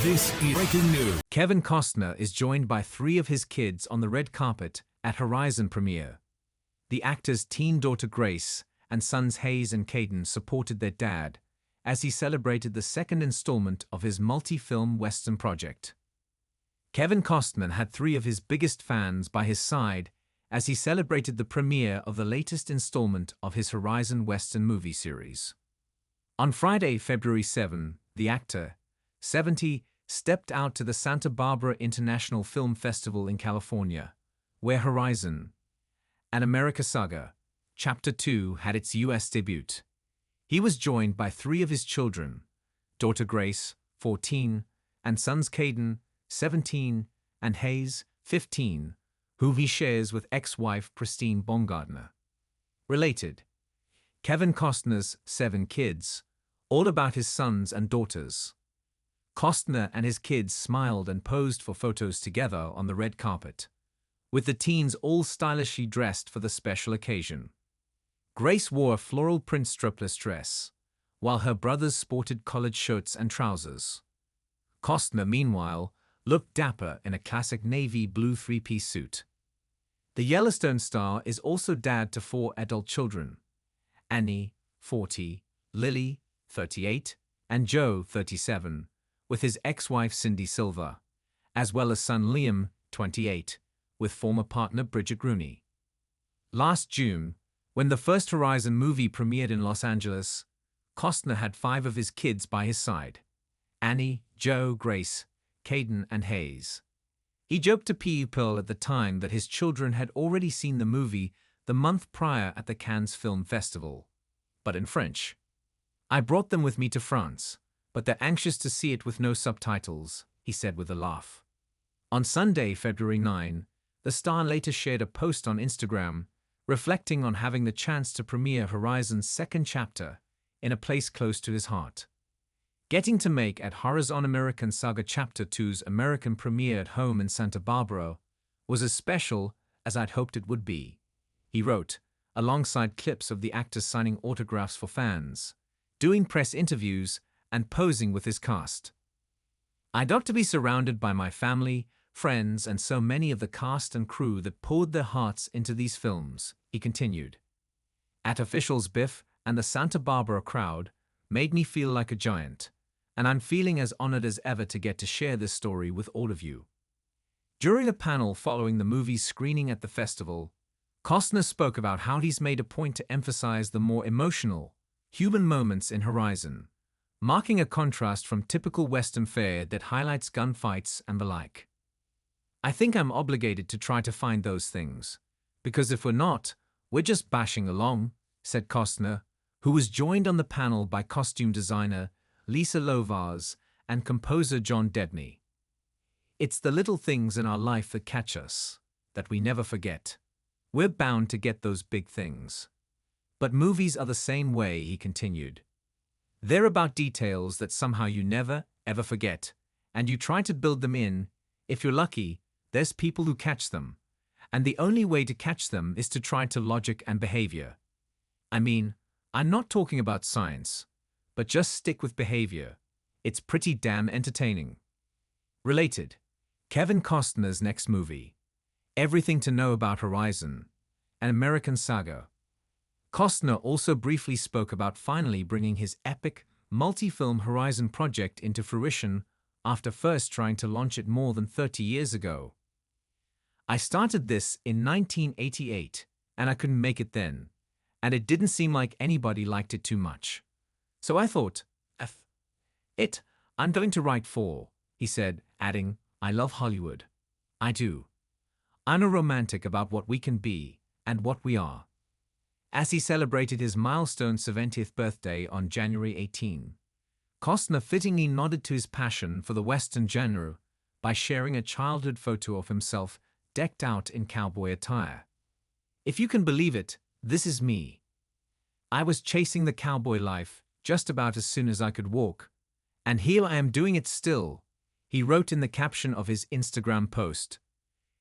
This is breaking news. Kevin Costner is joined by 3 of his kids on the red carpet at Horizon premiere. The actor's teen daughter Grace and sons Hayes and Cayden supported their dad as he celebrated the second installment of his multi-film Western project. Kevin Costner had 3 of his biggest fans by his side as he celebrated the premiere of the latest installment of his Horizon Western movie series. On Friday, February 7, the actor, 70, stepped out to the Santa Barbara International Film Festival in California, where Horizon, an America Saga, Chapter 2 had its U.S. debut. He was joined by 3 of his children, daughter Grace, 14, and sons Cayden, 17, and Hayes, 15, whom he shares with ex-wife Christine Baumgartner. Related, Kevin Costner's 7 kids, all about his sons and daughters. Costner and his kids smiled and posed for photos together on the red carpet, with the teens all stylishly dressed for the special occasion. Grace wore a floral print strapless dress, while her brothers sported collared shirts and trousers. Costner, meanwhile, looked dapper in a classic navy blue 3-piece suit. The Yellowstone star is also dad to 4 adult children: Annie, 40, Lily, 38, and Joe, 37, with his ex-wife Cindy Silva, as well as son Liam, 28, with former partner Bridget Rooney. Last June, when the first Horizon movie premiered in Los Angeles, Costner had 5 of his kids by his side: Annie, Joe, Grace, Cayden, and Hayes. He joked to People at the time that his children had already seen the movie the month prior at the Cannes Film Festival, but in French. "I brought them with me to France, but they're anxious to see it with no subtitles," he said with a laugh. On Sunday, February 9, the star later shared a post on Instagram, reflecting on having the chance to premiere Horizon's second chapter in a place close to his heart. "Getting to make at Horizon American Saga Chapter 2's American premiere at home in Santa Barbara was as special as I'd hoped it would be," he wrote, alongside clips of the actor signing autographs for fans, doing press interviews, and posing with his cast. "I'd ought to be surrounded by my family, friends, and so many of the cast and crew that poured their hearts into these films," he continued. "At officials Biff and the Santa Barbara crowd made me feel like a giant, and I'm feeling as honored as ever to get to share this story with all of you." During a panel following the movie's screening at the festival, Costner spoke about how he's made a point to emphasize the more emotional, human moments in Horizon, marking a contrast from typical Western fare that highlights gunfights and the like. "I think I'm obligated to try to find those things, because if we're not, we're just bashing along," said Costner, who was joined on the panel by costume designer Lisa Lovars and composer John Debney. "It's the little things in our life that catch us, that we never forget. We're bound to get those big things. But movies are the same way," he continued. "They're about details that somehow you never, ever forget, and you try to build them in. If you're lucky, there's people who catch them, and the only way to catch them is to try to logic and behavior. I mean, I'm not talking about science, but just stick with behavior. It's pretty damn entertaining." Related, Kevin Costner's next movie, Everything to Know About Horizon, an American Saga. Costner also briefly spoke about finally bringing his epic, multi-film Horizon project into fruition after first trying to launch it more than 30 years ago. "I started this in 1988, and I couldn't make it then, and it didn't seem like anybody liked it too much. So I thought, I'm going to write 4, he said, adding, "I love Hollywood. I do. I'm a romantic about what we can be and what we are." As he celebrated his milestone 70th birthday on January 18, Costner fittingly nodded to his passion for the Western genre by sharing a childhood photo of himself decked out in cowboy attire. "If you can believe it, this is me. I was chasing the cowboy life just about as soon as I could walk, and here I am doing it still," he wrote in the caption of his Instagram post.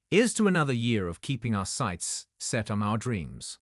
"Here's to another year of keeping our sights set on our dreams."